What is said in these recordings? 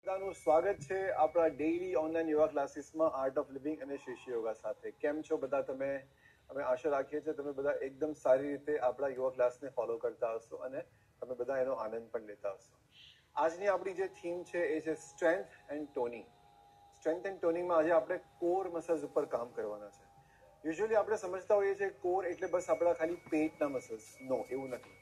બધાનું સ્વાગત છે આપણા ડેઈલી ઓનલાઈન યોગા ક્લાસીસમાં આર્ટ ઓફ લિવિંગ અને શિષ્ય યોગા સાથે. કેમ છો બધા તમે? અમે આશા રાખીએ છીએ તમે બધા એકદમ સારી રીતે આપણા યોગા ક્લાસને ફોલો કરતા હશો અને તમે બધા એનો આનંદ પણ લેતા હશો. આજની આપણી જે થીમ છે એ છે strength and toning. Strength and ટોનિંગમાં આજે આપણે કોર મસલ્સ ઉપર કામ કરવાના છે. યુઝ્યુઅલી આપણે સમજતા હોઈએ છીએ કોર એટલે બસ આપણા ખાલી પેટના મસલ્સ. નો, એવું નથી.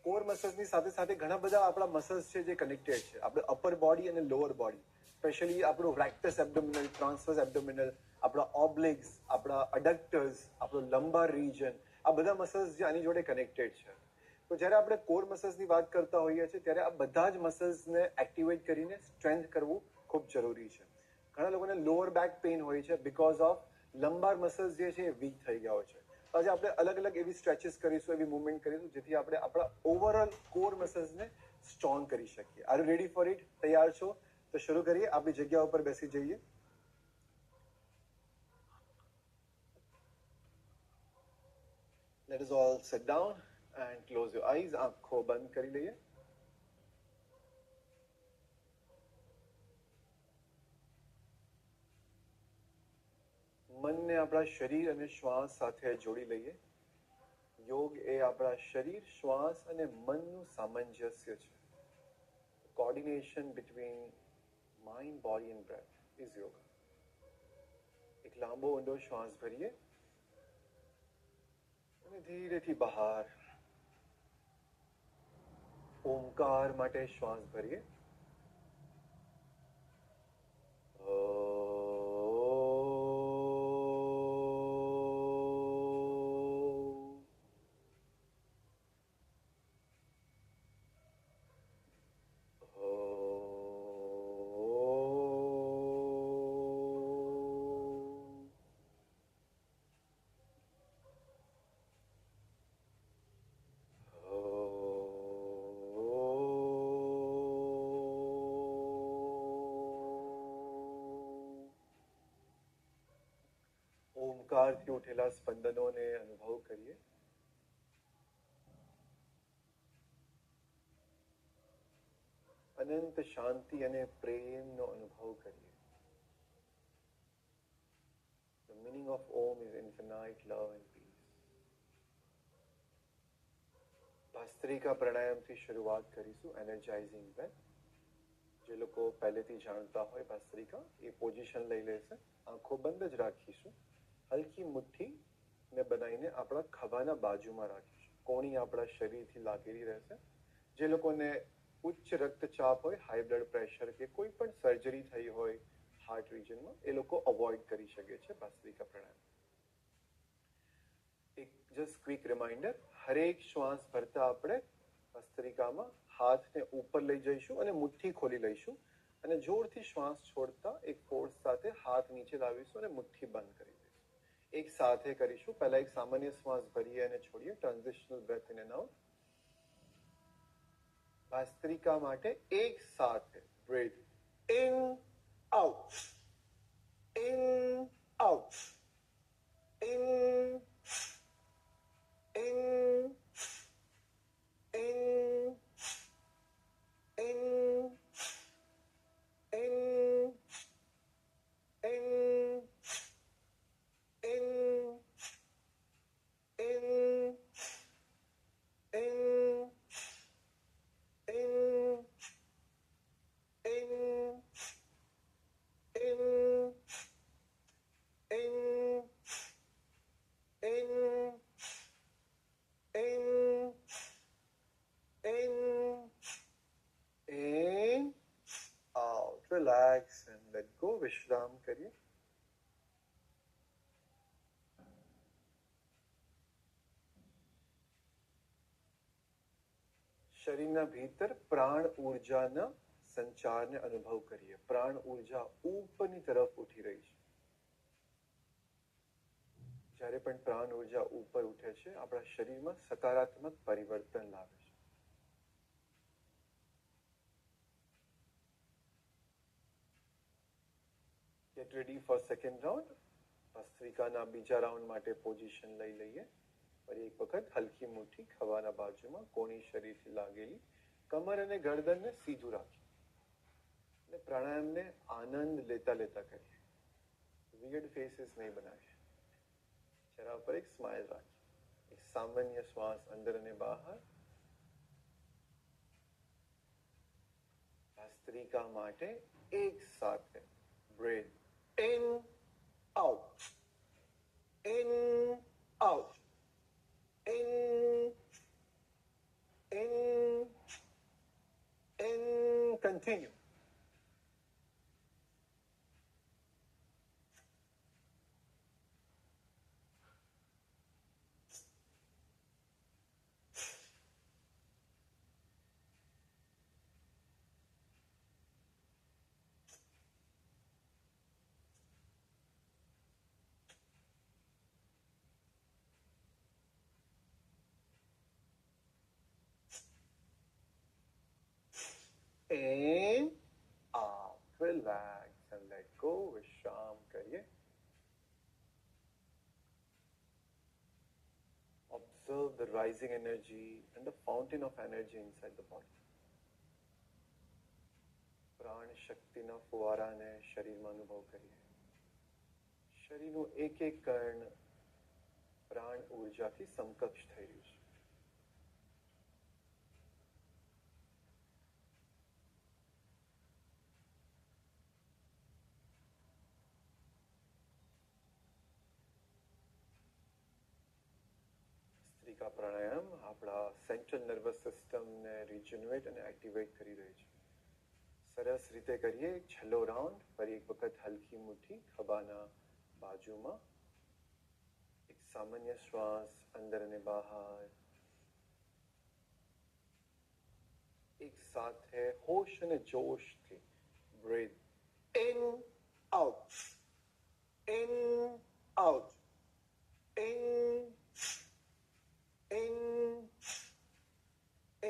કોર મસલ્સની સાથે સાથે ઘણા બધા આપણા મસલ્સ છે જે કનેક્ટેડ છે. આપણે અપર બોડી અને લોઅર બોડી, સ્પેશિયલી આપણું રેક્ટસ એબ્ડોમિનલ, ટ્રાન્સવર્સ એબ્ડોમિનલ, આપણા ઓબ્લિક્સ, આપણા અડક્ટર્સ, આપણો લંબાર રીજન, આ બધા મસલ્સ જે આની જોડે કનેક્ટેડ છે. તો જ્યારે આપણે કોર મસલ્સની વાત કરતા હોઈએ છીએ ત્યારે આ બધા જ મસલ્સને એક્ટિવેટ કરીને સ્ટ્રેન્થ કરવું ખૂબ જરૂરી છે. ઘણા લોકોને લોઅર બેક પેઇન હોય છે બીકોઝ ઓફ લંબાર મસલ્સ જે છે એ વીક થઈ ગયા હોય છે. તો આજે આપણે અલગ અલગ એવી સ્ટ્રેચીસ કરીશું, એવી મૂવમેન્ટ કરીશું જેથી આપણે આપણા ઓવરઓલ કોર મસલ્સને સ્ટ્રોંગ કરી શકીએ. Are you ready for it? તૈયાર છો? તો શરૂ કરીએ. આપણી જગ્યા ઉપર બેસી જઈએ. Let us all sit down and close your eyes. આંખો બંધ કરી લઈએ. મનને આપણા શરીર અને શ્વાસ સાથે જોડી લઈએ. યોગ એ આપણા શરીર, શ્વાસ અને મનનું સામંજસ્ય છે. Coordination between mind, body and breath is yoga. એક લાંબો ઊંડો શ્વાસ ભરીએ અને ધીરેથી બહાર. ઓમકાર માટે શ્વાસ ભરીએ. ઓમકારથી ઉઠેલા સ્પંદનોને અનુભવ કરીએ. અનંત શાંતિ અને પ્રેમનો અનુભવ કરીએ. The meaning of Om is infinite love and peace. ભસ્ત્રિકા પ્રાણાયામથી શરૂઆત કરીશું. Energizing breath. જે લોકો પહેલેથી જાણતા હોય ભસ્ત્રિકા, એ પોઝિશન લઈ લેશે. આંખો બંધ જ રાખીશું. હલકી મુઠ્ઠી બનાવીને આપણા ખભાના બાજુમાં રાખીશું. કોણી આપણા શરીરથી લાગેલી રહેશે. જે લોકોને ઉચ્ચ રક્તચાપ હોય, હાઈ બ્લડ પ્રેશર કે કોઈ પણ સર્જરી થઈ હોય હાર્ટ રિજનમાં, એ લોકો અવોઇડ કરી શકે છે ભસ્ત્રિકા પ્રાણાયામ. એક જસ્ટ ક્વિક રિમાઇન્ડર, હરેક શ્વાસ ભરતા આપણે ભસ્ત્રિકામાં હાથને ઉપર લઈ જઈશું અને મુઠ્ઠી ખોલી લઈશું અને જોરથી શ્વાસ છોડતા એક ફોર્સ સાથે હાથ નીચે લાવીશું અને મુઠ્ઠી બંધ કરી દઈશું. એક સાથે કરીશું. પહેલા એક સામાન્ય શ્વાસ ભરીએ અને છોડીએ. Transitional breath in and out. ભસ્ત્રિકા માટે એક સાથે breathe in, out, in, out, in, in, in, in, in, in, in, in, in, relax and let go. વિશ્રામ કરીએ. શરીરના ભીતર પ્રાણ ઉર્જાના સંચારને અનુભવ કરીએ. પ્રાણ ઉર્જા ઉપરની તરફ ઉઠી રહી છે. જ્યારે પણ પ્રાણ ઉર્જા ઉપર ઉઠે છે, આપણા શરીરમાં સકારાત્મક પરિવર્તન લાવે છે. Get ready for second round. ભસ્ત્રિકાના બીજા રાઉન્ડ માટે પોઝિશન લઈ લઈએ. ફરી એક વખત હલકી મુઠ્ઠી ખભાના બાજુમાં, કોણી શરીરથી લાગેલી. કમર અને ગરદનને સીધું રાખી. અને પ્રાણાયામને આનંદ લેતા લેતા કરીએ. વિયર્ડ ફેસીસ નહીં બનાવીએ. ચહેરા પર એક સ્માઇલ રાખીએ. એક સામાન્ય શ્વાસ અંદર અને બહાર. ભસ્ત્રિકા માટે એક સાથે breath in out, in out, in in in. Continue. In, out, relax and let go. વિશ્રામ કરીએ. Observe the rising energy and the fountain of energy inside the body. પ્રાણ શક્તિના ફુવારાને શરીરમાં અનુભવ કરીએ. શરીરનું એક એક કણ પ્રાણ ઉર્જાથી સમકક્ષ થઈ રહ્યું છે. ભસ્ત્રિકા પ્રાણાયામ આપણા સેન્ટ્રલ નર્વસ સિસ્ટમને રિજનરેટ અને એક્ટિવેટ કરી રહી છે. સરસ રીતે કરીએ. છેલ્લો રાઉન્ડ. ફરી એક વખત હલકી મુઠ્ઠી ખભાના બાજુમાં. એક સામાન્ય શ્વાસ અંદર અને બહાર. એક સાથે હોશ અને જોશથી breathe in out, in out, in in,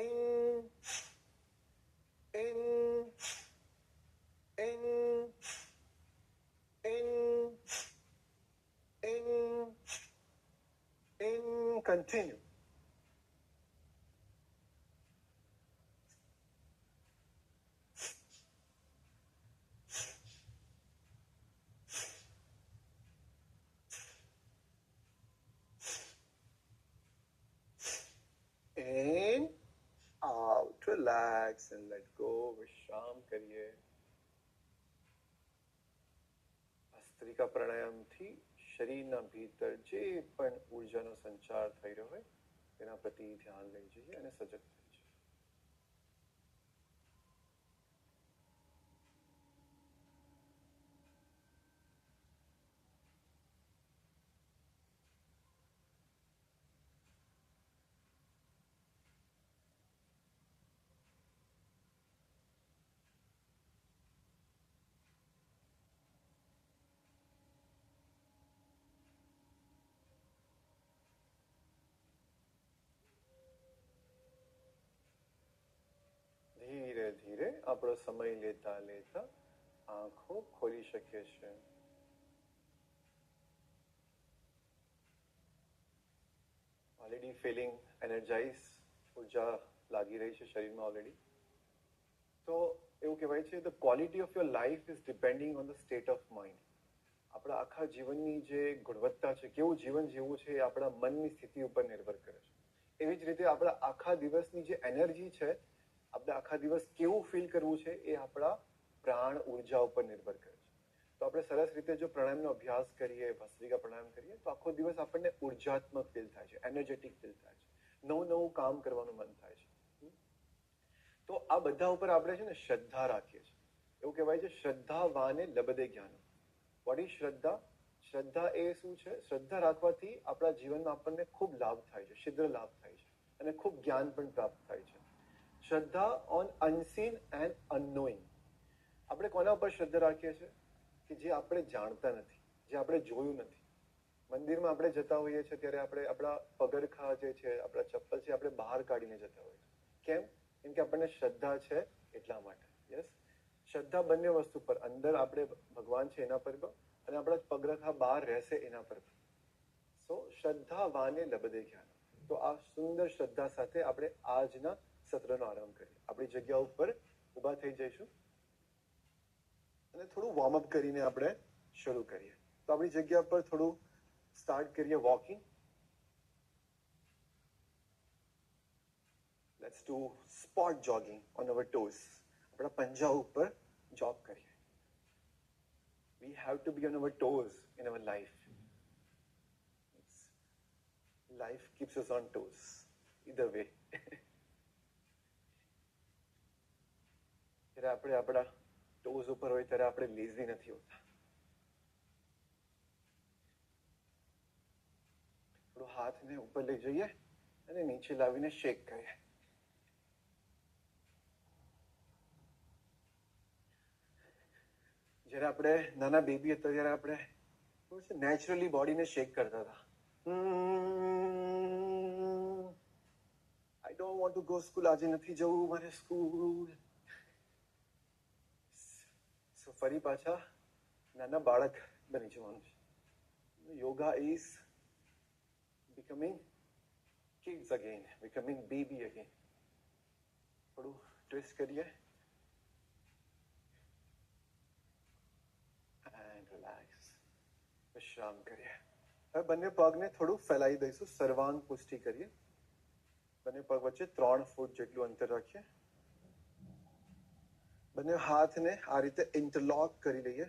in, in, in, in, in, in. Continue. In, out, relax and let go. વિશ્રામ કરીએ. ભસ્ત્રિકા પ્રાણાયામથી શરીરના ભીતર જે પણ ઉર્જાનો સંચાર થઈ રહ્યો હોય તેના પ્રતિ ધ્યાન લઈ જઈએ અને સજગ થઈ જઈએ. ધીરે ધીરે આપણો સમય લેતા લેતા આંખો ખોલી શકીએ છીએ. ઓલરેડી ફીલિંગ એનર્જાઇઝ, ઉર્જા લાગી રહી છે શરીરમાં ઓલરેડી. તો એવું કહેવાય છે the quality of your life is depending on the state of mind. આપણા આખા જીવનની જે ગુણવત્તા છે, કેવું જીવન જીવવું છે, એ આપણા મનની સ્થિતિ ઉપર નિર્ભર કરે છે. એવી જ રીતે આપણા આખા દિવસની જે એનર્જી છે, આપણે આખા દિવસ કેવું ફીલ કરવું છે, એ આપણા પ્રાણ ઉર્જા ઉપર નિર્ભર કરે છે. તો આપણે સરસ રીતે જો પ્રાણાયામનો અભ્યાસ કરીએ, ભસ્ત્રિકા પ્રાણાયામ કરીએ, તો આખો દિવસ આપણને ઉર્જાત્મક ફીલ થાય છે, એનર્જેટિક ફીલ થાય છે, નવું નવું કામ કરવાનું મન થાય છે. તો આ બધા ઉપર આપણે છે ને શ્રદ્ધા રાખીએ છીએ. એવું કહેવાય છે શ્રદ્ધાવાને લબદે જ્ઞાન. વોટ ઇઝ શ્રદ્ધા? શ્રદ્ધા એ શું છે? શ્રદ્ધા રાખવાથી આપણા જીવનમાં આપણને ખૂબ લાભ થાય છે, શીઘ્ર લાભ થાય છે અને ખૂબ જ્ઞાન પણ પ્રાપ્ત થાય છે. શ્રદ્ધા ઓન અનસીન એન્ડ અનનોઈંગ. આપણે કોના ઉપર શ્રદ્ધા રાખીએ છીએ? કે જે આપણે જાણતા નથી, જે આપણે જોયું નથી. મંદિરમાં આપણે જતા હોઈએ છીએ ત્યારે આપણે આપણા પગરખા જે છે, આપણા ચપ્પલ છે, આપણે બહાર કાઢીને જતા હોઈએ. કેમ? કેમ કે આપણને શ્રદ્ધા છે એટલા માટે. યસ, શ્રદ્ધા બંને વસ્તુ પર, અંદર આપણે ભગવાન છે એના પર અને આપણા પગરખા બહાર રહેશે એના પર. સો શ્રદ્ધા વાને લબદે જ્ઞાન. તો આ સુંદર શ્રદ્ધા સાથે આપણે આજના સત્રનો આરંભ કરીએ. આપણી જગ્યા ઉપર ઊભા થઈ જઈશું. અને થોડું વોર્મઅપ કરીને આપણે શરૂ કરીએ. તો આપણી જગ્યા પર થોડું સ્ટાર્ટ કરીએ walking. Let's do spot jogging on our toes. આપણા પંજા ઉપર જોગ કરીએ. We have to be on our toes in our life. Life keeps us on toes. Either way. જ્યારે આપણે આપણા ટોઝ ઉપર હોય ત્યારે આપણે લેઝી નથી હોતા. થોડું હાથને ઉપર લઈ જઈએ અને નીચે લાવીને શેક કરીએ. જ્યારે આપણે નાના બેબી હતા ત્યારે આપણે નેચરલી બોડીને શેક કરતા હતા. I don't want to go school, આજે નથી જવું મારે સ્કૂલ. સો ફરી પાછા નાના બાળક બની જવાનું છે. Yoga is becoming kids again, becoming baby again. થોડું ટ્વિસ્ટ કરીએ and relax. વિશ્રામ કરીએ. હવે બંને પગને થોડું ફેલાઈ દઈશું. સર્વાંગ પુષ્ટિ કરીએ. બંને પગ વચ્ચે 3 ફૂટ જેટલું અંતર રાખીએ. બંને હાથને આ રીતે ઇન્ટરલોક કરી લઈએ.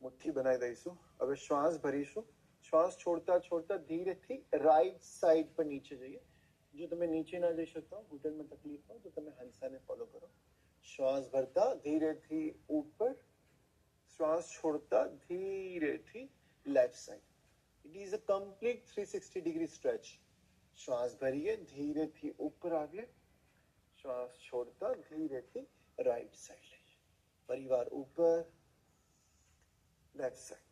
મુઠ્ઠી બનાવી દઈશું. હવે શ્વાસ ભરીશું. શ્વાસ છોડતા છોડતા ધીરેથી રાઈટ સાઈડ પર નીચે જઈએ. જો તમે નીચે ના જઈ શકતા હો, ઘૂંટણમાં તકલીફ હોય તો તમે હંસાને ફોલો કરો. શ્વાસ ભરતા ધીરેથી ઉપર, શ્વાસ છોડતા ધીરેથી left side. It is a complete 360 degree stretch. શ્વાસ ભરીએ, ધીરેથી ઉપર આવીએ, શ્વાસ છોડતા ધીરેથી રાઈટ સાઈડ લઈએ. ફરીવાર ઉપર, લેફ્ટ સાઈડ,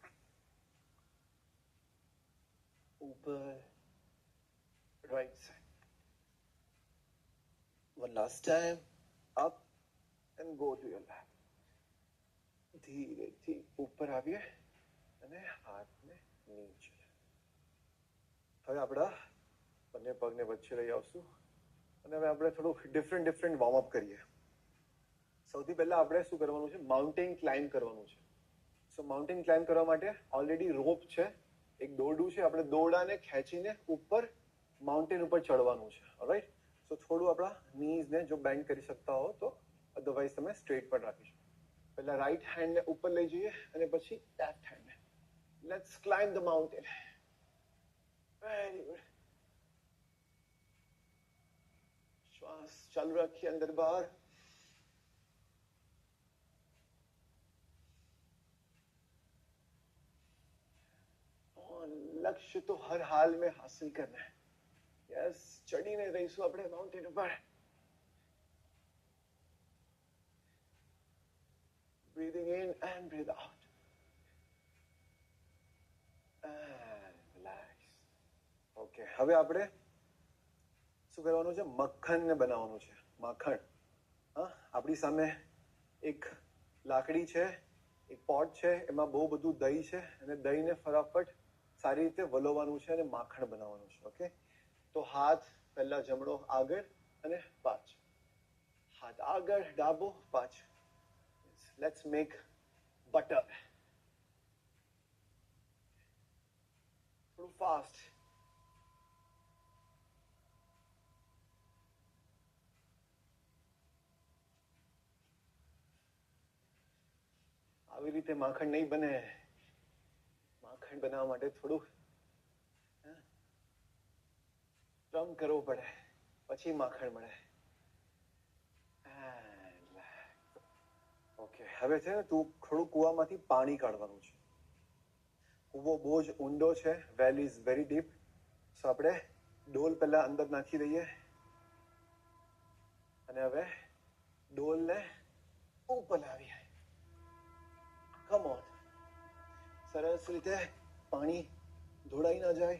ઉપર, right side. One last time, up and go to your left. ધીરેથી ઉપર આવીએ અને હાથને નીચે. હવે આપણા બંને પગને વચ્ચે લઈ આવશું અને હવે આપણે થોડું ડિફરન્ટ વોર્મઅપ કરીએ. સૌથી પહેલા આપણે શું કરવાનું છે? માઉન્ટેન ક્લાઇમ્બ કરવાનું છે. સો માઉન્ટેન ક્લાઇમ્બ કરવા માટે ઓલરેડી રોપ છે, એક દોરડું છે. આપણે દોરડાને ખેંચીને ઉપર માઉન્ટેન ઉપર ચડવાનું છે. ઓલરાઈટ. સો થોડું આપણા નીઝને જો બેન્ડ કરી શકતા હો તો, અધરવાઇઝ તમે સ્ટ્રેટ પણ રાખી શકો. પહેલા રાઈટ હેન્ડને ઉપર લઈ જઈએ અને પછી લેફ્ટ હેન્ડને. Let's climb the mountain. Very good. શ્વાસ ચાલુ રાખીએ, અંદર બહાર. लक्ष्य तो हर हाल में हासिल करना है. यस, चढ़ीने रहीશું આપણે માઉન્ટેન ઉપર. Breathing in and breathe out. And relax. Okay, હવે આપણે શું કરવાનું છે? મક્ખનને બનાવવાનું છે. માખણ. હા, આપણી સામે એક લાકડી છે, એક પોટ છે, એમાં બહુ બધું દહીં છે અને દહીંને ફટાફટ સારી રીતે વલોવાનું છે અને માખણ બનાવવાનું છે. ઓકે, તો હાથ પહેલા જમણો આગળ અને પાછળ. હાથ આગળ, ડાબો, પાછળ. Let's make butter. થોડું ફાસ્ટ. આવી રીતે માખણ નહીં બને. માખણ બનાવવા માટે થોડું શ્રમ કરવો પડે, પછી માખણ મળે. ઓકે, હવે છે ને તું થોડું કુવામાંથી પાણી કાઢવાનું છે. કુવો બહુ જ ઊંડો છે. વેલ ઇઝ વેરી ડીપ. સો આપણે ડોલ પહેલા અંદર નાખી દઈએ અને હવે ડોલને ઉપર લાવીએ. Come on. સરસ રીતે પાણી ઢોળાઈ ના જાય.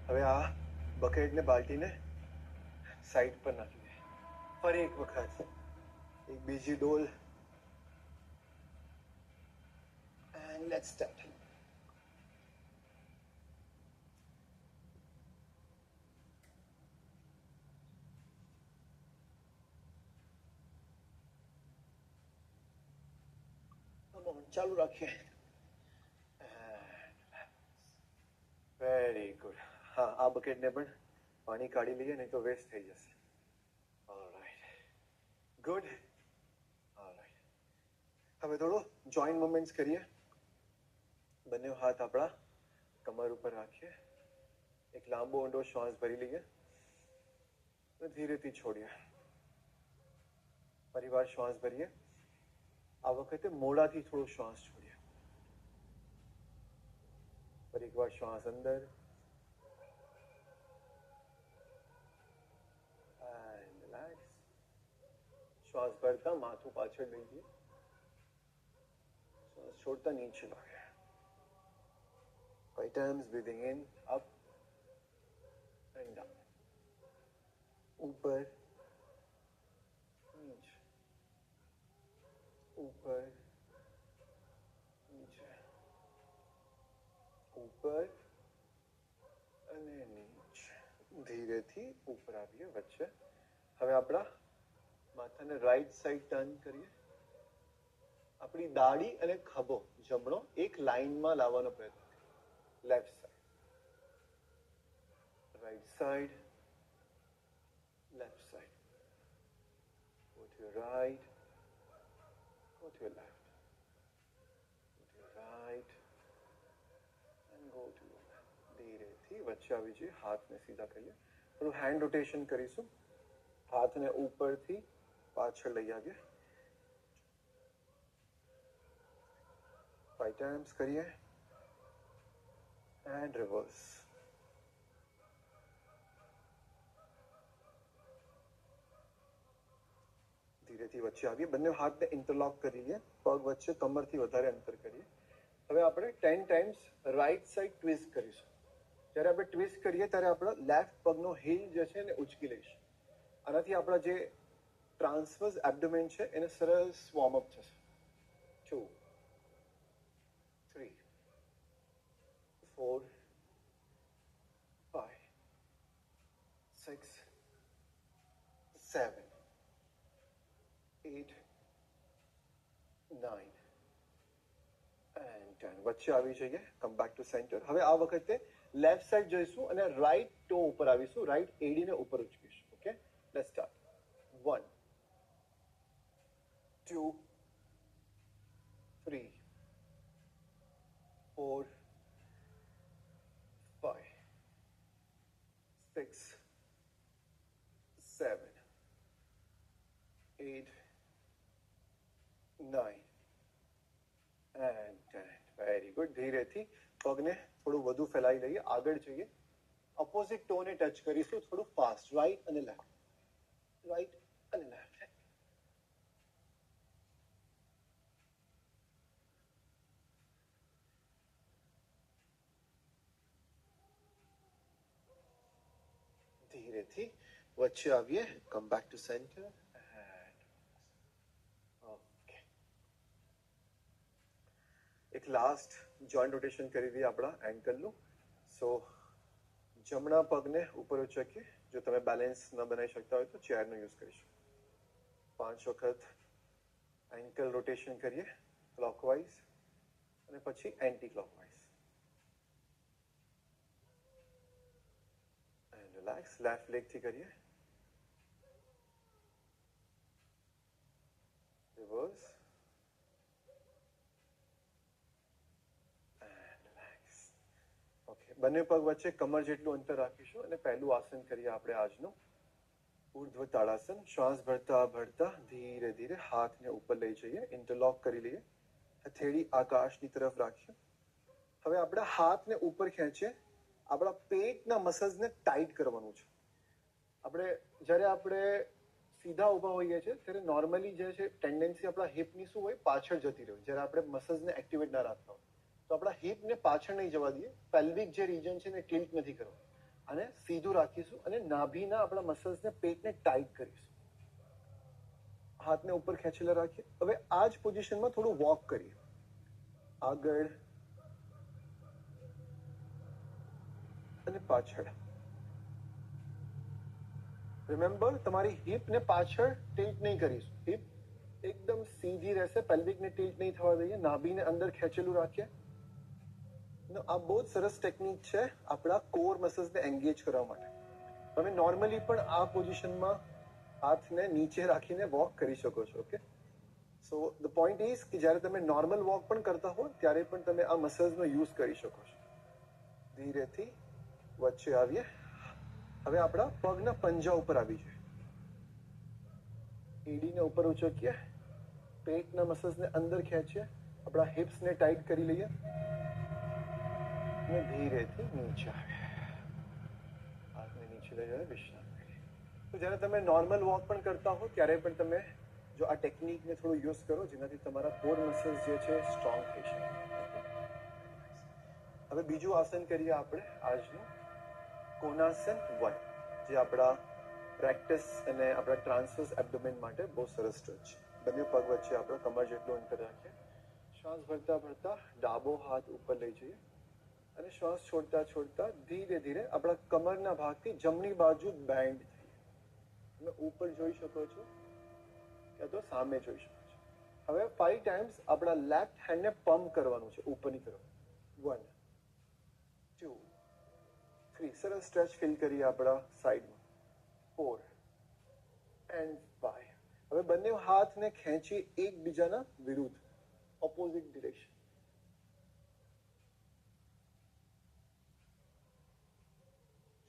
હવે આ બકેટને બાલ્ટીને સાઈડ પર નાખી દે. ફરી એક વખત એક બીજી ડોલ. And let's start. ચાલુ રાખીએ. Very good. હા, આ બકેટને પણ પાણી કાઢી લઈએ, નહીં તો વેસ્ટ થઈ જશે. Alright, good. ઓલરાઈટ, હવે થોડું જોઈન્ટ મુવમેન્ટ્સ કરીએ. બંને હાથ આપણા કમર ઉપર રાખીએ. એક લાંબો ઊંડો શ્વાસ ભરી લઈએ, ધીરેથી છોડીએ. ફરીવાર શ્વાસ ભરીએ. આ વખતે મોઢાથી થોડો શ્વાસ છોડીએ. ફરી એકવાર શ્વાસ અંદર and relax. શ્વાસ ભરતા માથું પાછળ લઈ જઈએ. શ્વાસ છોડતા નીચે લાગે. 5 times breathing in, up and down. ऊपर नीचे, ऊपर नीचे, ऊपर અને નીચે. ધીરેથી ઉપર આવીએ વચ્ચે. હવે આપણા માથાને રાઈટ સાઈડ ટર્ન કરીએ. આપણી દાઢી અને ખભો જમણો એક લાઈનમાં લાવવાનો પ્રયત્ન કરીએ. Left side, right side, left side. Go to your right. Go to your left. Go to your right. And go to your left. ધીરેથી વચ્ચે આવી જઈએ. હાથને સીધા કરીએ. થોડું હેન્ડ રોટેશન કરીશું. હાથને ઉપરથી પાછળ લઈ આવીએ. 5 times કરીએ. And reverse. ધીરેથી વચ્ચે આવીએ. બંને હાથને ઇન્ટરલોક કરી લઈએ. પગ વચ્ચે કમરથી વધારે અંતર કરીએ. હવે આપણે 10 times રાઈટ સાઈડ ટ્વિસ્ટ કરીશું. જ્યારે આપણે ટ્વિસ્ટ કરીએ ત્યારે આપણા લેફ્ટ પગનો હીલ જે છે એને ઉચકી લઈશું. આનાથી આપણા જે ટ્રાન્સવર્સ એબ્ડોમેન છે એને સરસ વોર્મઅપ થશે. 2, 3, 4, 5, 6, 7, 8, 9 and 10. વચ્ચે આવી જઈએ. Come back to centre. હવે આ વખતે લેફ્ટ સાઈડ જઈશું અને રાઈટ ટો ઉપર આવીશું. રાઈટ એડીને ઉપર ઉચકીશું. Okay, let's start. 1, 2, 3, 4, 5, 6, 7, 8, 9 and 10. Very good. ધીરેથી પગને થોડું વધુ ફેલાઈ લઈએ. આગળ જઈએ. ઓપોઝિટ ટોને ટચ કરીશું. થોડું ફાસ્ટ. રાઈટ અને લેફ્ટ, રાઈટ અને લેફ્ટ. ધીરેથી વચ્ચે આવીએ. Come back to centre. Okay, એક લાસ્ટ જોઈન્ટ રોટેશન કરી દઈએ આપણા એન્કલનું. સો જમણા પગને ઉપર ઉચકીએ. જો તમે બેલેન્સ ન બનાવી શકતા હોય તો ચેરનો યુઝ કરીશું. 5 વખત એન્કલ રોટેશન કરીએ ક્લોકવાઇઝ અને પછી anti clockwise. And relax. Left લેગથી કરીએ. રિવર્સ. ઓકે, બંને પગ વચ્ચે કમર જેટલું અંતર રાખીશું અને પહેલું આસન કરીએ આપણે આજનું ઉર્ધ્વ તાડાસન. શ્વાસ ભરતા ભરતા ધીરે ધીરે હાથને ઉપર લઈ જઈએ. ઇન્ટરલોક કરી લઈએ. હથેળી આકાશની તરફ રાખીએ. હવે આપણા હાથને ઉપર ખેંચીએ. આપણા પેટના મસલ્સને ટાઈટ કરવાનું છે. જ્યારે આપણે સીધા ઊભા હોઈએ છીએ ત્યારે નોર્મલી જે છે ટેન્ડન્સી આપણા હિપની શું હોય, પાછળ જતી રહે. જ્યારે આપણે મસલ્સને એક્ટિવેટ ના રાખતા હોય તો આપણા હિપને પાછળ નહીં જવા દઈએ. પેલ્વિક જે રીજન છે એને ટિલ્ટ નથી કરવું અને સીધું રાખીશું અને નાભીના આપણા મસલ્સને પેટને ટાઈટ કરીશું. હાથને ઉપર ખેંચેલા રાખીએ. હવે આ જ પોઝિશનમાં થોડું વોક કરીએ. આગળ અને પાછળ. રિમેમ્બર, તમારી હિપને પાછળ ટિલ્ટ નહીં કરીશું. હિપ એકદમ સીધી રહેશે, પેલ્વિકને ટિલ્ટ નહીં થવા દઈએ, નાભીને અંદર ખેંચેલું રાખીએ. આ બહુ જ સરસ ટેકનિક છે આપણા કોર મસલ્સને એન્ગેજ કરવા માટે. તમે નોર્મલી પણ આ પોઝિશનમાં હાથને નીચે રાખીને વોક કરી શકો છો. Okay, so the point is કે જ્યારે તમે નોર્મલ વોક પણ કરતા હો ત્યારે પણ તમે આ મસલ્સનો યુઝ કરી શકો છો. ધીરેથી વચ્ચે આવીએ. હવે આપણા પગના પંજા ઉપર આવી જાય, એડીને ઉપર ઉચકીએ, પેટના મસલ્સને અંદર ખેંચીએ, આપણા હિપ્સને ટાઈટ કરી લઈએ અને ધીરેથી નીચે આવે. હાથને નીચે લઈ જાય, વિશ્રામ કરીએ. તો જ્યારે તમે નોર્મલ વોક પણ કરતા હો ત્યારે પણ તમે જો આ ટેકનિકને થોડું યુઝ કરો, જેનાથી તમારા કોર મસલ્સ જે છે સ્ટ્રોંગ થઈ શકે. હવે બીજું આસન કરીએ આપણે આજનું, કોનાસન 1, જે આપણા પ્રેક્ટિસ અને આપણા ટ્રાન્સવર્સ એબ્ડોમેન માટે બહુ સરસ સ્ટ્રેચ છે. બંને પગ વચ્ચે આપણે કમર જેટલું અંતર રાખીએ. શ્વાસ ભરતા ભરતા ડાબો હાથ ઉપર લઈ જઈએ અને શ્વાસ છોડતા છોડતા ધીરે ધીરે આપણા કમરના ભાગથી જમણી બાજુ બેન્ડ થઈએ. તમે ઉપર જોઈ શકો છો યા તો સામે જોઈ શકો છો. હવે 5 ટાઈમ્સ આપણા લેફ્ટ હેન્ડને પમ્પ કરવાનું છે ઉપરની તરફ. 1, 2, 3. સરસ સ્ટ્રેચ ફીલ કરીએ આપણા સાઈડમાં. 4 and 5. હવે બંને હાથને ખેંચી એકબીજાના વિરુદ્ધ, ઓપોઝિટ ડિરેક્શન.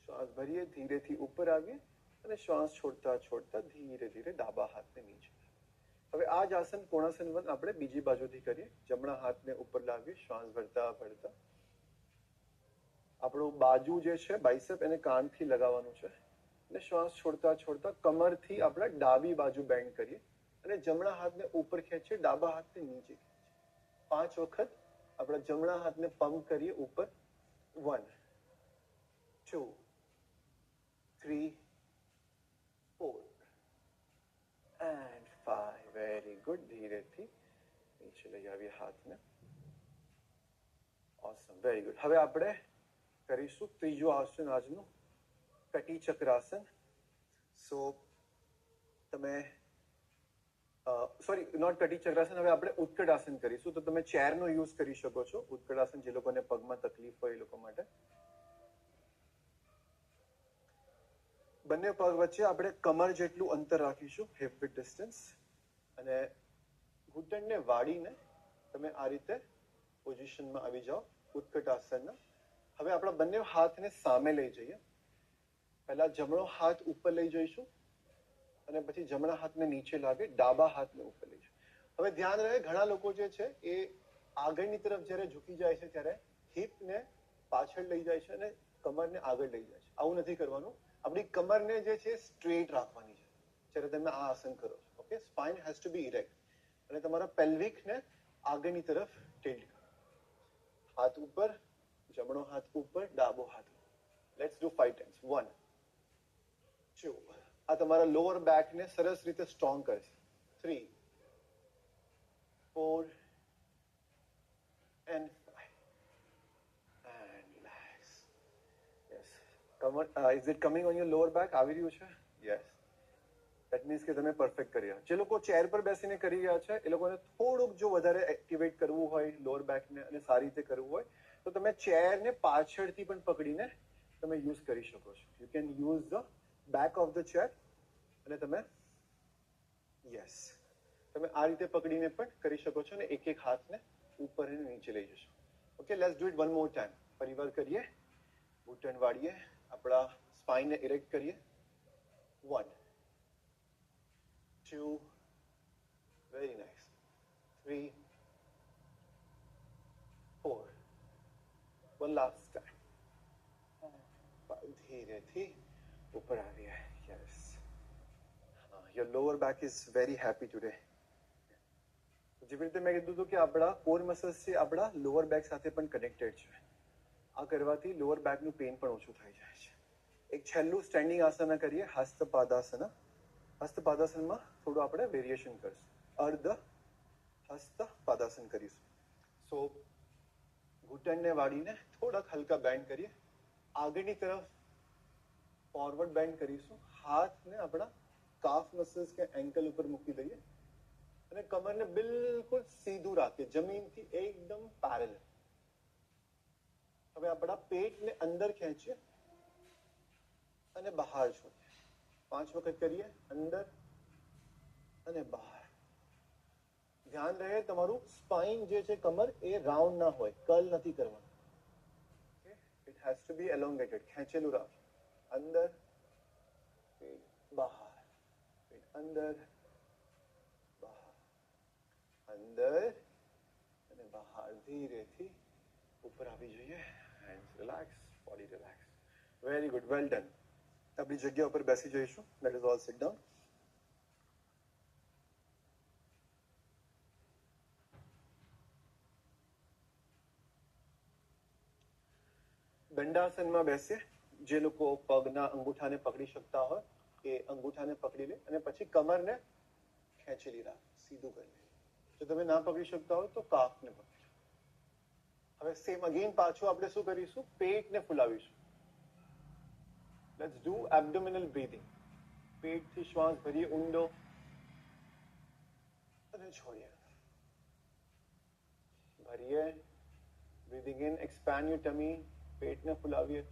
શ્વાસ ભરીએ, ધીરેથી ઉપર આવીએ અને શ્વાસ છોડતા છોડતા ધીરે ધીરે ડાબા હાથને નીચે. હવે આ જ આસન કોણાસન 1 આપણે બીજી બાજુથી કરીએ. જમણા હાથને ઉપર લાવીએ, શ્વાસ ભરતા ભરતા આપણું બાજુ જે છે બાઇસેપ એને કાનથી લગાવવાનું છે અને શ્વાસ છોડતા છોડતા કમરથી આપણે ડાબી બાજુ બેન્ડ કરીએ અને જમણા હાથને ઉપર ખેંચીએ, ડાબા હાથને નીચે ખેંચીએ. 5 વખત આપણા જમણા હાથને પંપ કરીએ ઉપર. 1, 2, 3, 4 and 5. Very good. ધીરેથી નીચે લઈ આવીએ હાથને. ઓસમ, વેરી ગુડ. હવે આપણે કરીશું ત્રીજું આસન આજનું, કટી ચક્રાસન. સો તમે સોરી, નોટ કટી ચક્રાસન, હવે આપણે ઉત્કટ આસન કરીશું. તો તમે ચેરનો યુઝ કરી શકો છો. ઉત્કટ આસન જે લોકોને પગમાં તકલીફ હોય એ લોકો માટે. બંને પગ વચ્ચે આપણે કમર જેટલું અંતર રાખીશું, હિપ વિથ ડિસ્ટન્સ, અને ઘૂંટણને વાળીને તમે આ રીતે પોઝિશનમાં આવી જાઓ ઉત્કટ આસનના. હવે આપણા બંને હાથને સામે લઈ જઈએ. પહેલા જમણો હાથ ઉપર લઈ જઈશું અને પછી જમણા હાથને નીચે લાવી ડાબા હાથને ઉપર લઈ જઈશું. હવે ધ્યાન રહે, ઘણા લોકો જે છે એ આગળની તરફ જ્યારે ઝૂકી જાય છે ત્યારે હિપને પાછળ લઈ જાય છે અને કમરને આગળ લઈ જાય છે. આવું નથી કરવાનું. આપણી કમરને જે છે સ્ટ્રેટ રાખવાની છે જ્યારે તમે આ આસન કરો છો. Okay, spine has to be erect અને તમારા પેલ્વિકને આગળની તરફ ટિલ્ટ કરો. હાથ ઉપર, જમણો હાથ ઉપર, ડાબો હાથ. Let's do 5 times. 1, 2. આ તમારા લોઅર બેકને સરસ રીતે સ્ટ્રોંગ કરશે. 3, 4 and 5 and relax. Yes. Is it coming on your lower back? આવી રહ્યું છે? Yes. That means કે તમે પરફેક્ટ કરી રહ્યા. જે લોકો ચેર પર બેસીને કરી રહ્યા છે એ લોકોને થોડુંક જો વધારે એક્ટિવેટ કરવું હોય લોઅર બેકને અને સારી રીતે કરવું હોય તો તમે ચેરને પાછળથી પણ પકડીને તમે યુઝ કરી શકો છો. You can use the back of the chair અને તમે યસ તમે આ રીતે પકડીને પણ કરી શકો છો અને એક એક હાથને ઉપર અને નીચે લઈ જશો. Okay, let's do it one more time. ફરીવાર કરીએ. ઘૂંટણ વાળીએ, આપણા સ્પાઇનને ઇરેક્ટ કરીએ. 1, 2, very nice. 3, 4. One last time. ધીરેથી ઉપર આવીએ. Yes. Your lower back is very happy today. જેવી રીતે મેં કીધું હતું કે આપણા કોર મસલ્સ છે આપણા લોઅર બેક સાથે પણ કનેક્ટેડ છે. આ કરવાથી લોઅર બેકનું પેઇન પણ ઓછું થઈ જાય છે. એક છેલ્લું સ્ટેન્ડિંગ આસન કરીએ, હસ્તપાદાસન. હસ્તપાદાસનમાં થોડું આપણે વેરિએશન કરીશું. અર્ધ હસ્તપાદાસન કરીશું. સો ઘૂંટણને વાળીને થોડાક હલકા બેન્ડ કરીએ. આગળની તરફ ફોરવર્ડ બેન્ડ કરીશું. હાથને આપણા કાફ મસલ્સ કે એન્કલ ઉપર મૂકી દઈએ અને કમરને બિલકુલ સીધું રાખીએ, જમીનથી એકદમ પેરેલલ. હવે આપણા પેટને અંદર ખેંચીએ અને બહાર છોડીએ. 5 વખત કરીએ, અંદર અને બહાર. ધ્યાન રહે તમારું સ્પાઇન જે છે, કમર એ રાઉન્ડ ના હોય, કર્લ નથી કરવાનું. It has to B elongated. ખેંચેલું રાખો. અંદર, બહાર, અંદર, બહાર, અંદર અને બહાર. ધીરેથી ઉપર આવી જઈએ. Hands relax, body relax. Very good, well done. આપણી જગ્યા ઉપર બેસી જઈશું. Let us all sit down. દંડાસનમાં બેસીએ. જે લોકો પગના અંગૂઠાને પકડી શકતા હોય એ અંગૂઠાને પકડી લે અને પછી કમરને ખેંચેલી રાખે, સીધું કરી લે. જો તમે ના પકડી શકતા હોય તો કાફને પકડી લો. હવે સેમ અગેન પાછું આપણે શું કરીશું? પેટને ફૂલાવીશું. Let's do abdominal breathing. પેટથી શ્વાસ ભરીએ ઊંડો અને છોડીએ. ભરીએ, breathing in, expand your tummy. પેટને ફૂલાવીએ.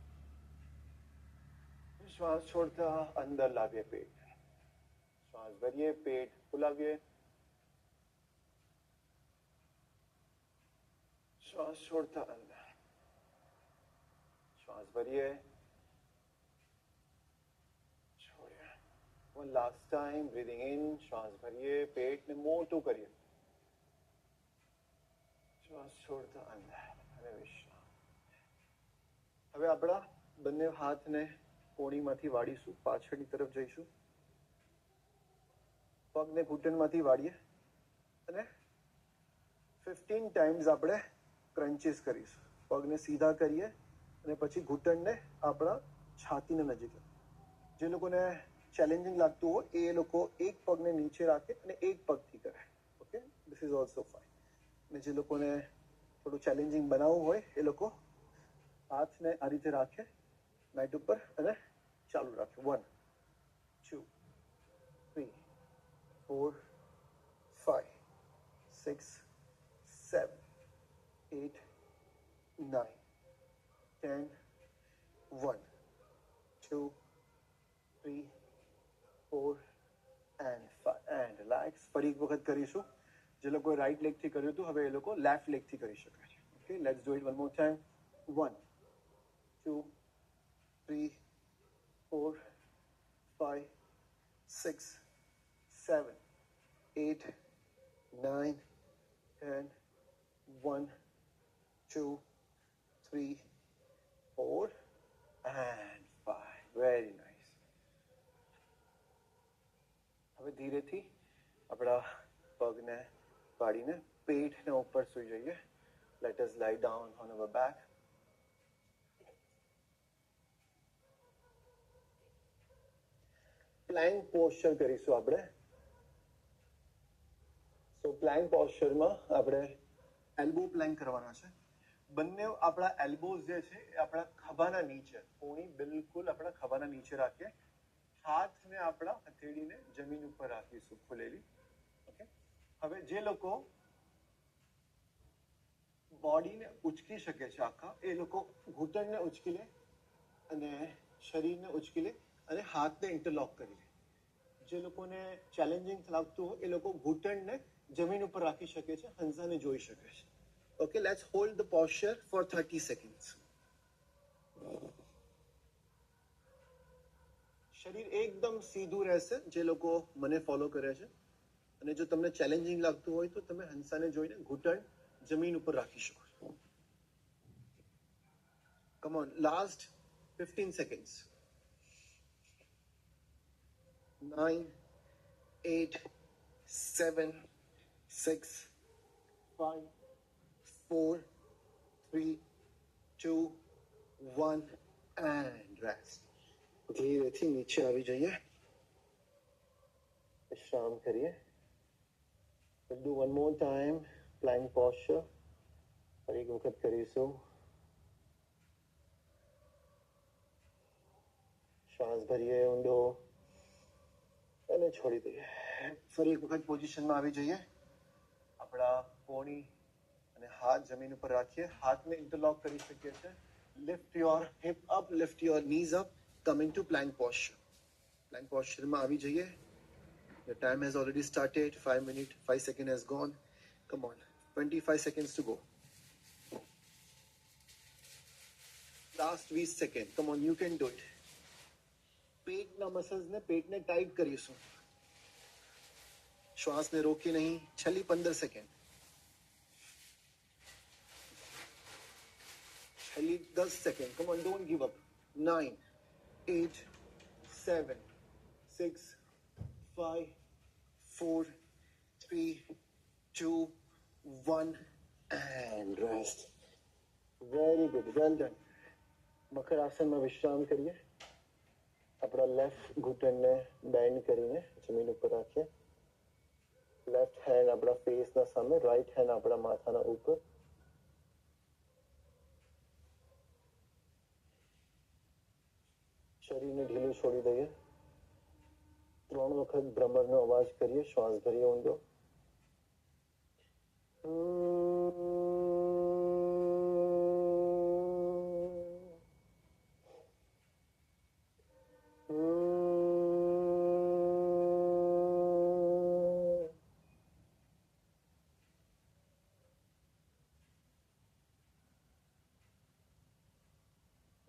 શ્વાસ છોડતા અંદર લાવીએ પેટ. શ્વાસ ભરીએ, પેટ ફૂલાવીએ. શ્વાસ છોડતા અંદર. શ્વાસ ભરીએ, છોડીએ. One last time, breathing in, શ્વાસ ભરીએ, પેટને મોટું કરીએ. શ્વાસ છોડતા અંદર અને વિશ્રામ. હવે આપણા બંને હાથને કોણીમાંથી વાળીશું, પાછળની તરફ જઈશું. પગને ઘૂંટણમાંથી વાળીએ અને 15 ટાઈમ્સ આપણે ક્રન્ચીસ કરીશું. પગને સીધા કરીએ અને પછી ઘૂંટણને આપણા છાતીને નજીક. જે લોકોને ચેલેન્જિંગ લાગતું હોય એ લોકો એક પગને નીચે રાખે અને એક પગથી કરે. Okay, this is also fine. અને જે લોકોને થોડું ચેલેન્જિંગ બનાવવું હોય એ લોકો હાથને આ રીતે રાખે મેટ ઉપર અને ચાલુ રાખે. 1 2 3 4 5 6 7 8 9 10 1 2 3 4 and 5 and relax. ફરી એક વખત કરીશું. જે લોકોએ રાઈટ લેગથી કર્યું હતું હવે એ લોકો લેફ્ટ લેગથી કરી શકે છે. Okay, let's do it one more time. 1 2 3 4 5 6 7 8 9 10 1 2 3 4 and 5. Very nice. હવે ધીરેથી આપણા પગને પાડીને પેટને ઉપર સૂઈ જઈએ. Let us lie down on our back. Plank posture કરીશું આપણે. સો પ્લેન્ક પોસ્ચરમાં આપણે એલ્બો પ્લેન્ક કરવાના છે. બંને આપણા એલ્બોઝ જે છે એ આપણા ખભાના નીચે, કોણી બિલકુલ આપણા ખભાના નીચે રાખીએ. હાથને આપણા હથેળીને જમીન ઉપર રાખીશું ખુલેલી. ઓકે, હવે જે લોકો બોડીને ઉચકી શકે છે આખા એ લોકો ઘૂંટણને ઉચકી લે અને શરીરને ઉચકી લે અને હાથને ઇન્ટરલોક કરી લે. જે લોકોને ચેલેન્જિંગ લાગતું હોય એ લોકો ઘૂંટણને જમીન ઉપર રાખી શકે છે, હંસાને જોઈ શકે છે. Okay, let's hold the posture for 30 seconds. શરીર એકદમ સીધું રહેશે જે લોકો મને ફોલો કરે છે. અને જો તમને ચેલેન્જિંગ લાગતું હોય તો તમે હંસાને જોઈને ઘૂંટણ જમીન ઉપર રાખી શકો છો. Come on, last 15 seconds. 9 8 7 6 5 4 3 2 1 and rest. ધીરેથી નીચે આવી જઈએ, વિશ્રામ કરીએ. We'll do one more time plank posture. ફરી એક વખત કરીશું. શ્વાસ ભરીએ ઊંડો અને છોડી દઈએ. ફરી એક વખત પોઝિશનમાં આવી જઈએ. આપણા કોણી અને હાથ જમીન ઉપર રાખીએ, હાથને ઇન્ટરલોક કરી શકીએ છીએ. Lift your hip up, lift your knees up, come into plank posture. Plank પોસ્ચરમાં આવી જઈએ. The time has already started. 5 minutes, 5 seconds has gone. Come on, 25 seconds to go. Last 20 seconds. Come on, you can do it. પેટના મસલ્સને પેટને tight કરીશું. શ્વાસને રોકી નહીં. છેલ્લી 15 second. છેલ્લી 10 second. Come on, don't give up. 9, 8, 7, 6, 5, 4, 3, 2, 1 and rest. Very good, well done. મકર આસનમાં વિશ્રામ કરીએ. આપણા left ઘૂંટણને band કરીને જમીન ઉપર રાખીએ. લેફ્ટ હેન્ડ આપણા ફેસના સામે, રાઈટ હેન્ડ આપણા માથાના ઉપર. શરીરને ઢીલું છોડી દઈએ. 3 વખત ભ્રમરનો અવાજ કરીએ. શ્વાસ ભરીએ ઊંડો.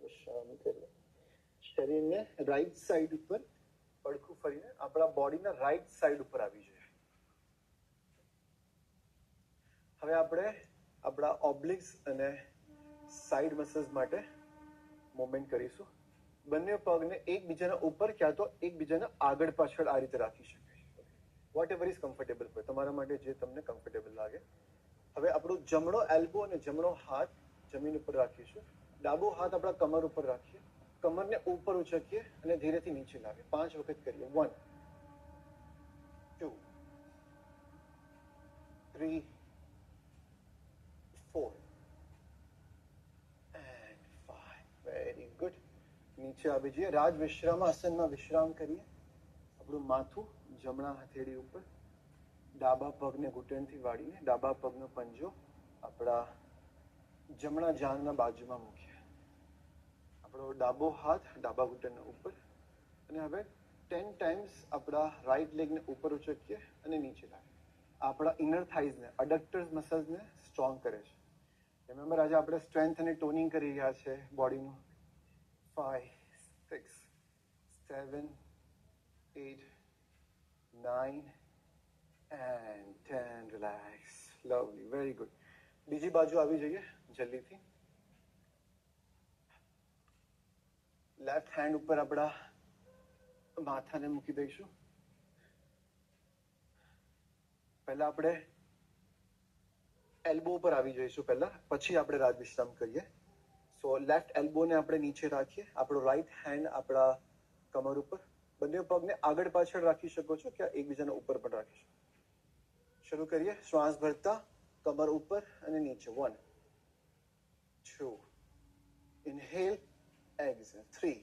વિશ્રામ કરીએ. શરીરને રાઈટ સાઈડ ઉપર પડખું ફરીને આપણા બોડીના રાઈટ સાઈડ ઉપર આવી જોઈએ. હવે આપણે આપણા ઓબ્લિક્સ અને સાઈડ મસલ્સ માટે મૂવમેન્ટ કરીશું. બંને પગને એકબીજાના ઉપર ક્યાં તો એકબીજાના આગળ પાછળ આ રીતે રાખી શકાય. વોટ એવર ઇઝ કમ્ફર્ટેબલ હોય, તમારા માટે જે તમને કમ્ફર્ટેબલ લાગે. હવે આપણો જમણો એલ્બો અને જમણો હાથ જમીન ઉપર રાખીશું. ડાબો હાથ આપણા કમર ઉપર રાખીએ. કમરને ઉપર ઉચકીએ અને ધીરેથી નીચે લાવીએ. 5 વખત કરીએ. 1, 2, 3, 4 and 5. Very good. નીચે આવી જઈએ. રાજ વિશ્રામ આસનમાં વિશ્રામ કરીએ. આપણું માથું જમણા હથેળી ઉપર, ડાબા પગને ઘૂંટણથી વાળીને ડાબા પગનો પંજો આપણા જમણા જાંઘના બાજુમાં મૂકીએ. આપણો ડાબો હાથ ડાબા ઘૂંટણના ઉપર. અને હવે 10 ટાઈમ્સ આપણા રાઈટ લેગને ઉપર ઉચકીએ અને નીચે લાવીએ. આપણા ઇનર થાઇઝને, અડક્ટર્સ મસલ્સને સ્ટ્રોંગ કરે છે. રિમેમ્બર, આજે આપણે સ્ટ્રેન્થ અને ટોનિંગ કરી રહ્યા છે બોડીનું. 5, 6, 7, 8, 9 and 10. Relax. Lovely, very good. બીજી બાજુ આવી જઈએ જલ્દીથી. લેફ્ટ હેન્ડ ઉપર આપણા માથાને મૂકી દઈશું. પહેલા આપણે એલ્બો ઉપર આવી જઈશું પહેલા, પછી આપણે રાજ વિશ્રામ કરીએ. સો લેફ્ટ એલ્બોને આપણે નીચે રાખીએ. આપણો રાઈટ હેન્ડ આપણા કમર ઉપર. બંને પગને આગળ પાછળ રાખી શકો છો કે એકબીજાના ઉપર પણ રાખી શકો. શરૂ કરીએ. શ્વાસ ભરતા કમર ઉપર અને નીચે. 1, 2, ઇનહેલ, exhale, 3,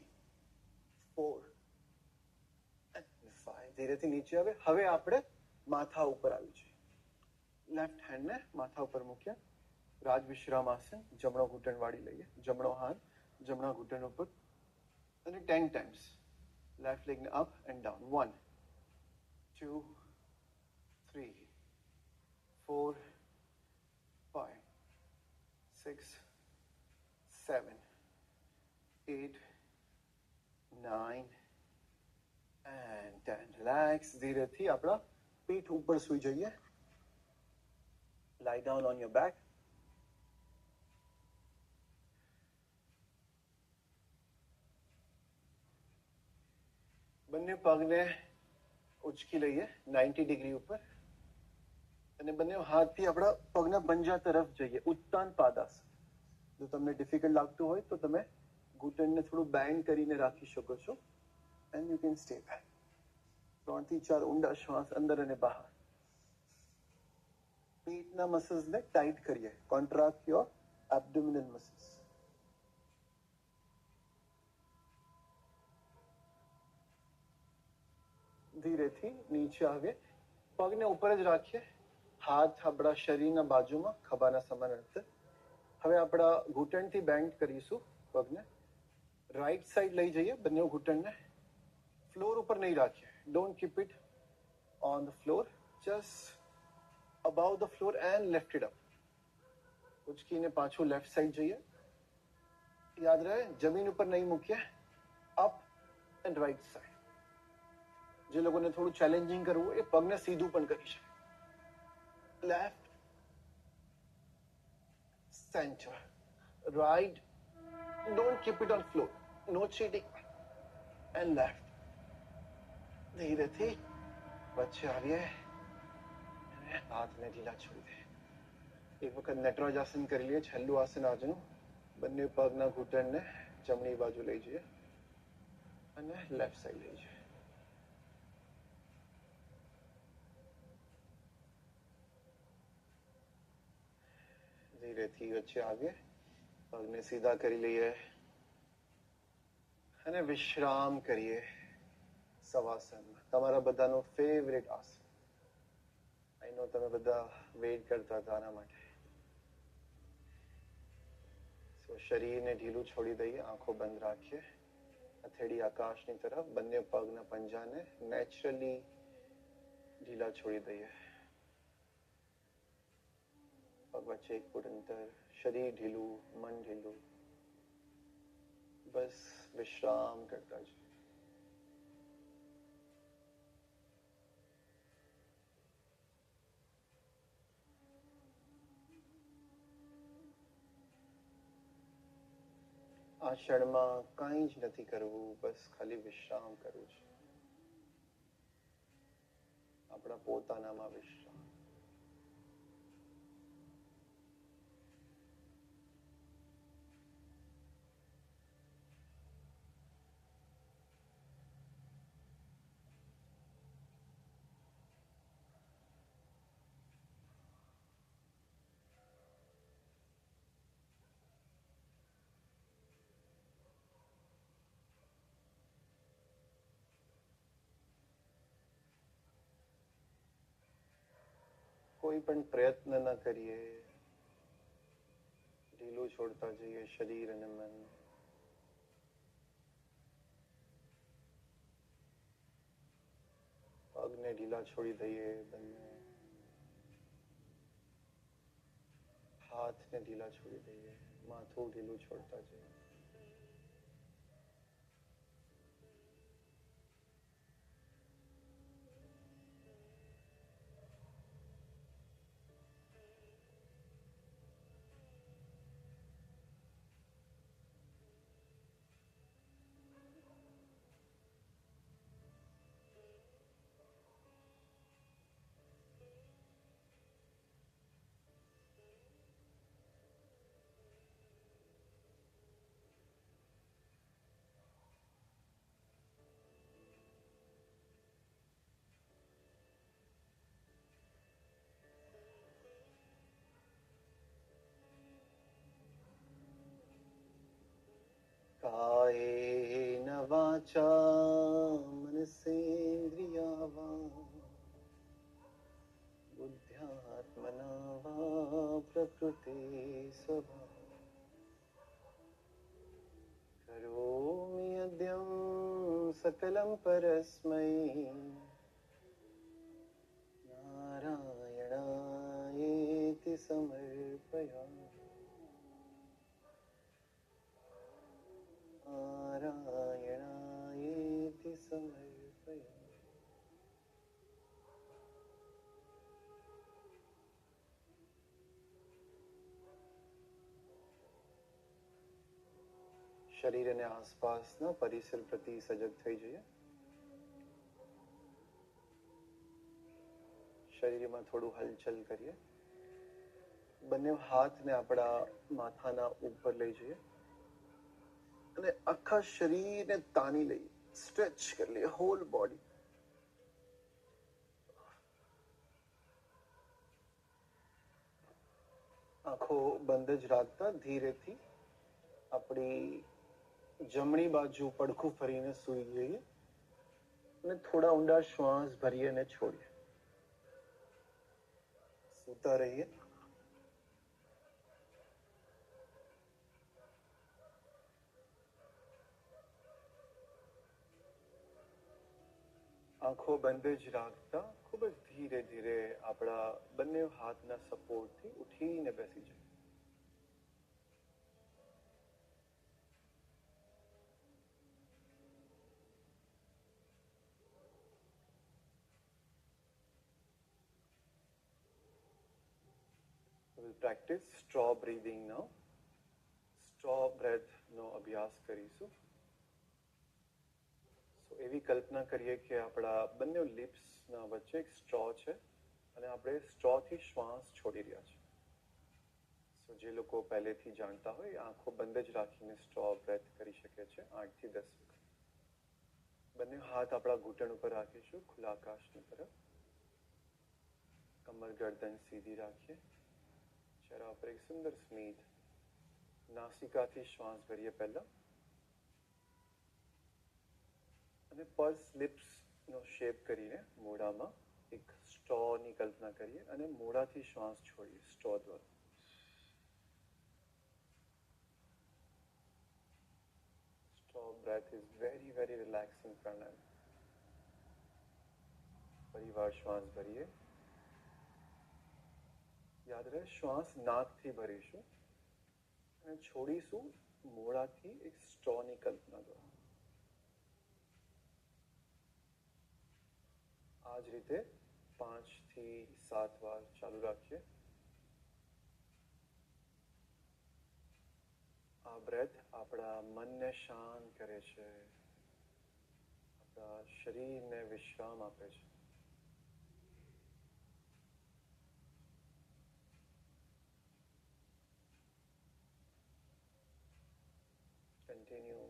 4 and 5. ધીરેથી નીચે આવે. હવે આપણે માથા ઉપર આવી જઈએ. લેફ્ટ હેન્ડને માથા ઉપર મૂક્યા. રાજ વિશ્રામ આસન. જમણો ઘૂંટણ વાળી લઈએ. જમણો હાથ જમણા ઘૂંટણ ઉપર અને 10 ટાઈમ્સ લેફ્ટ લેગને up and down. 1, 2, 3, 4, 5, 6, 7, 8, 9 and 10. Relax. ધીરેથી આપણા પીઠ ઉપર સૂઈ જઈએ. lie down on your back. બંને પગને ઉચકી લઈએ 90 ડિગ્રી ઉપર અને બંને હાથથી આપણા પગના પંજા તરફ જઈએ. ઉત્તાન પાદાસન. જો તમને ડિફિકલ્ટ લાગતું હોય તો તમે ઘૂંટણને થોડું બેન્ડ કરીને રાખી શકો છો. And you can stay back. 3 થી 4 ઊંડા શ્વાસ અંદર અને બહાર. પેટના મસલ્સને ટાઈટ કરીએ. Contract your abdominal muscles. ધીરેથી નીચે આવીએ. પગને ઉપર જ રાખીએ હાથ આપણા શરીરના બાજુમાં ખભાના સમાન અંતર. હવે આપણા ઘૂંટણથી બેન્ડ કરીશું પગને. રાઈટ સાઈડ લઈ જઈએ બંને ઘૂંટણને. ફ્લોર ઉપર નહીં રાખીએ. Don't keep it on the floor, just above the floor and lift it up. ઉચકીને પાછું લેફ્ટ સાઈડ જઈએ. યાદ રહે જમીન ઉપર નહીં મૂકીએ, અપ એન્ડ રાઈટ સાઈડ. જે લોકોને થોડું ચેલેન્જિંગ કરવું એ પગને સીધું પણ કરી શકે. Left, centre, right, don't keep it on floor, no cheating, and left. ધીરેથી વચ્ચે આવીએ અને હાથને ઢીલા છોડી દે. એક વખત નટરાજ આસન કરી લઈએ, છેલ્લું આસન આજનું. બંને પગના ઘૂંટણને જમણી બાજુ લઈ જઈએ અને લેફ્ટ સાઈડ લઈ જઈએ. ધીરેથી વચ્ચે આવીએ, પગને સીધા કરી લઈએ અને વિશ્રામ કરીએ સવાસનમાં. તમારા બધાનું ફેવરેટ આસન. આઈ નો તમે બધા વેઇટ કરતા હતા આના માટે. શરીરને ઢીલું છોડી દઈએ, આંખો બંધ રાખીએ, હથેળી આકાશની તરફ, બંને પગના પંજાને નેચરલી ઢીલા છોડી દઈએ. પગ વચ્ચે 1 ફૂટ અંતર, શરીર ઢીલું, મન ઢીલું. બસ વિશ્રામ કરતા જઈએ. આ ક્ષણમાં કંઈ જ નથી કરવું, બસ ખાલી વિશ્રામ કરવું છે. આપણા પોતાનામાં વિશ્રામ. કોઈ પણ પ્રયત્ન ન કરીએ, ઢીલું છોડતા જઈએ શરીર અને મન. પગને ઢીલા છોડી દઈએ બંને, હાથને ઢીલા છોડી દઈએ, માથું ઢીલું છોડતા જઈએ. कायेन वाचा मनसेन्द्रिया वा बुद्ध्यात्मना वा प्रकृते स्वभाव करोमि यद्यं सकलं परस्मै नारायणायेति समर्पयामि. नारायणायेति समर्पयामि. શરીર અને આસપાસના પરિસર પ્રતિ સજગ થઈ જઈએ. શરીરમાં થોડું હલચલ કરીએ. બંને હાથને આપણા માથાના ઉપર લઈ જઈએ અને આખા શરીરને તાની લઈએ, સ્ટ્રેચ કરી લઈએ, હોલ બોડી. આંખો બંધ જ રાખતા ધીરેથી આપણી જમણી બાજુ પડખું ફરીને સૂઈ જઈએ અને થોડા ઊંડા શ્વાસ ભરીએ અને છોડીએ. सूता रहिए. આંખો બંધ જ રાખતા ખૂબ જ ધીરે ધીરે આપણા બંને હાથના સપોર્ટથી ઉઠીને બેસી જાય. We'll practice straw breathing now. Straw breath નો અભ્યાસ કરીશું. So એવી કલ્પના કરીએ કે આપણા બંને લિપ્સના વચ્ચે એક સ્ટ્રો છે અને આપણે સ્ટ્રોથી શ્વાસ છોડી રહ્યા છીએ. સો જે લોકો પહેલેથી જાણતા હોય આંખો બંધ જ રાખીને સ્ટ્રો બ્રેથ કરી શકે છે 8 થી 10 વખત. બંને હાથ આપણા ઘૂંટણ ઉપર રાખીશું ખુલ્લા આકાશની તરફ. કમર ગરદન સીધી રાખીએ. ચહેરા ઉપર એક સુંદર સ્મિત. નાસિકાથી શ્વાસ ભરીએ પહેલા અને પર્સ લિપ્સનો શેપ કરીને મોઢામાં એક સ્ટ્રોની કલ્પના કરીએ અને મોઢાથી શ્વાસ છોડીએ સ્ટ્રો દ્વારા. Straw breath is very, very relaxing pranayam. ફરીવાર શ્વાસ ભરીએ. યાદ રહે શ્વાસ નાકથી ભરીશું અને છોડીશું મોઢાથી એક સ્ટ્રોની કલ્પના દ્વારા. આ જ રીતે 5 થી 7 વાર ચાલુ રાખીએ. આ બ્રેથ આપણા મનને શાંત કરે છે, આપણા શરીરને વિશ્રામ આપે છે. Continue.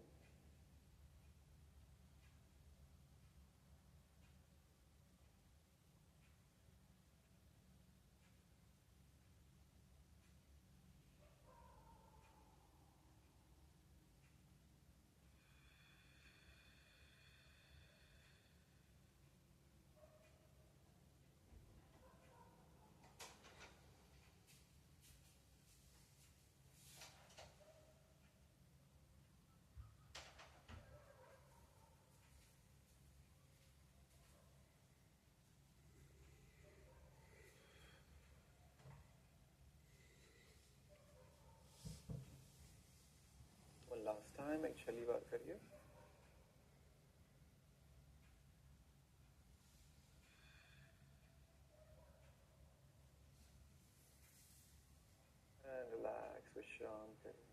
Last time એક છેલ્લી વાર કરીએ. And relax, વિશ્રામ કરીએ.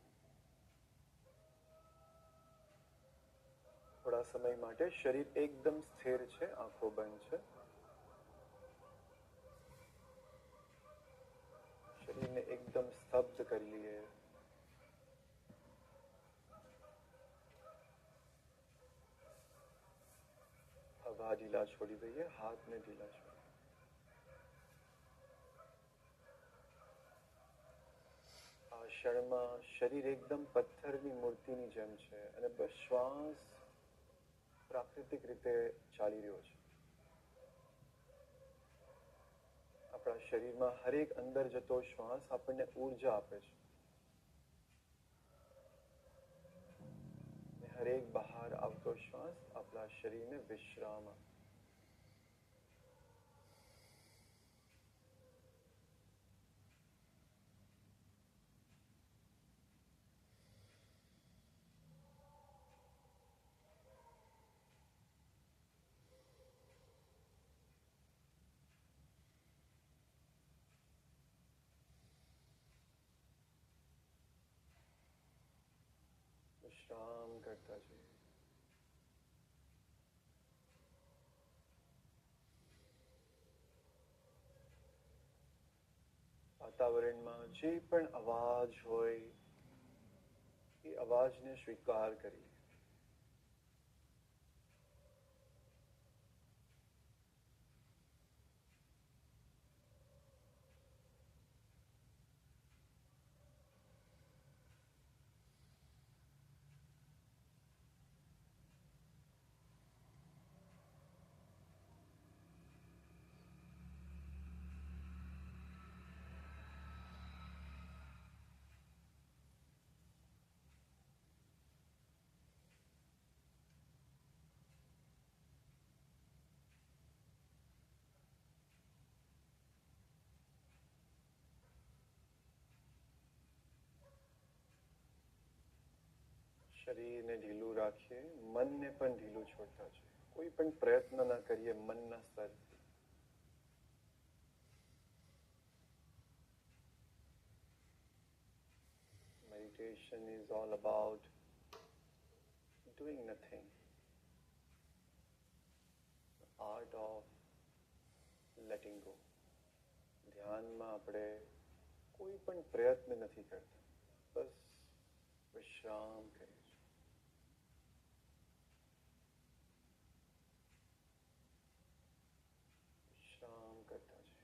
થોડા સમય માટે શરીર એકદમ સ્થિર છે, આંખો બંધ છે. શરીરને એકદમ સ્તબ્ધ કરી લઈએ. ખભા ઢીલા છોડી દઈએ, હાથને ઢીલા છોડી. આ ક્ષણમાં શરીર એકદમ પથ્થરની મૂર્તિની જેમ છે અને બસ શ્વાસ પ્રાકૃતિક રીતે ચાલી રહ્યો છે. આપણા શરીરમાં હરેક અંદર જતો શ્વાસ આપણને ઊર્જા આપે છે. હરેક બહાર આવતો શ્વાસ આપણા શરીરને વિશ્રામ આપે. વિશ્રામ કરતા જઈએ. વાતાવરણમાં જે પણ અવાજ હોય એ અવાજને સ્વીકાર કરી. શરીરને ઢીલું રાખીએ, મનને પણ ઢીલું છોડતા જઈએ. કોઈ પણ પ્રયત્ન ના કરીએ મનના સ્તરથી. Meditation is all about doing nothing. The art of letting go. ધ્યાનમાં આપણે કોઈ પણ પ્રયત્ન નથી કરતા, બસ વિશ્રામ કરીએ છીએ. વિશ્રામ કરતા છે.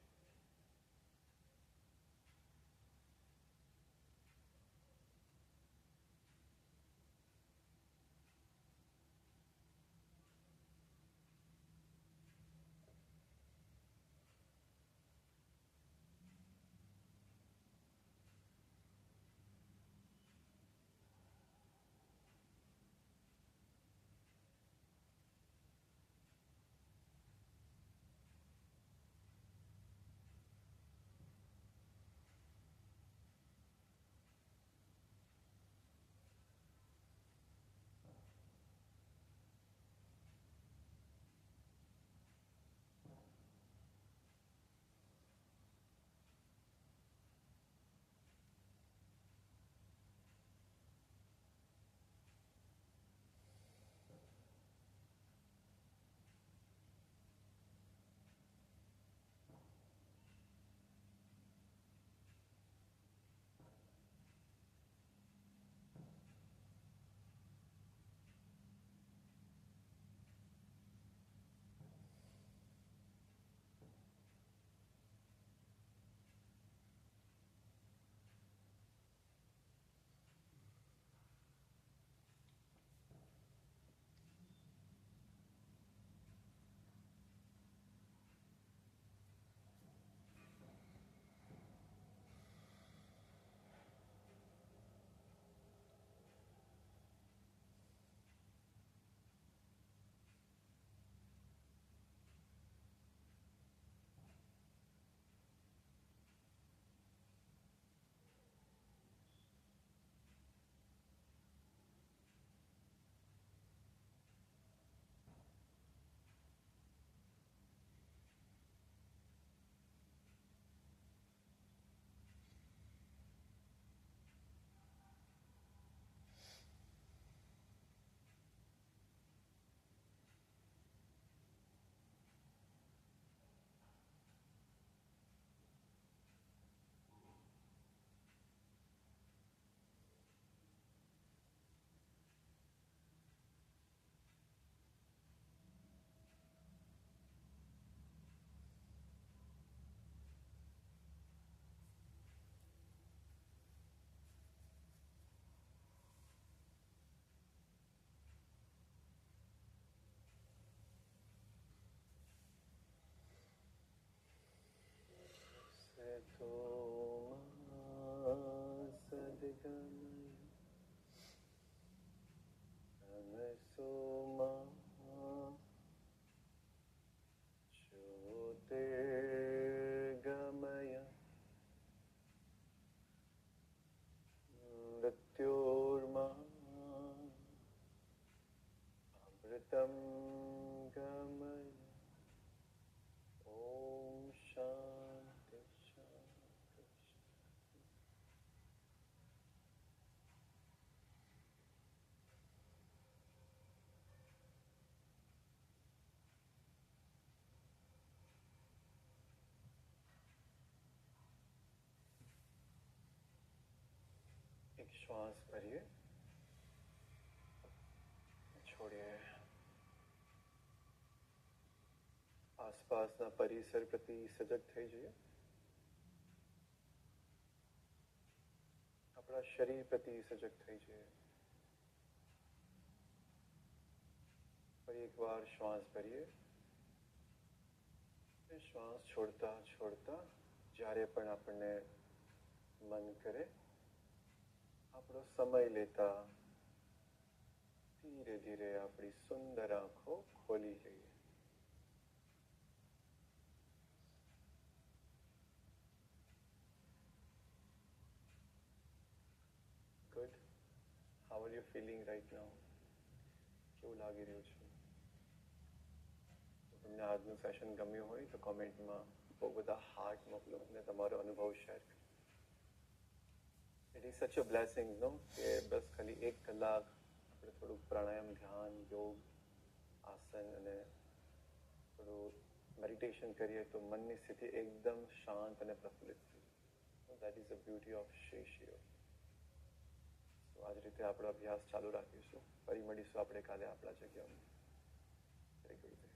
એક શ્વાસ ભરીએ, છોડીએ. આસપાસના પરિસર પ્રતિ સજગ થઈ જઈએ. આપણા શરીર પ્રતિ સજગ થઈ જઈએ. ફરી એકવાર શ્વાસ ભરીએ. શ્વાસ છોડતા છોડતા જ્યારે પણ આપણને મન કરે આપણો સમય લેતા ધીરે ધીરે આપણી સુંદર આંખો ખોલી લઈએ. Good. How are you you feeling right now? કેવું લાગી રહ્યું છે? તમને આજનું સેશન ગમ્યું હોય તો કોમેન્ટમાં બહુ બધા હાર્ટ મોકલો અને તમારો અનુભવ શેર કરો. ઇટ ઇઝ સચ અ બ્લેસિંગ નો કે બસ ખાલી 1 કલાક આપણે થોડુંક પ્રાણાયામ, ધ્યાન, યોગ, આસન અને થોડું મેડિટેશન કરીએ તો મનની સ્થિતિ એકદમ શાંત અને પ્રફુલ્લિત થઈ જાય. That is the beauty of Shri Shiv. તો આ જ રીતે આપણો અભ્યાસ ચાલુ રાખીશું. ફરી મળીશું આપણે કાલે આપણા જગ્યાએ. Very good.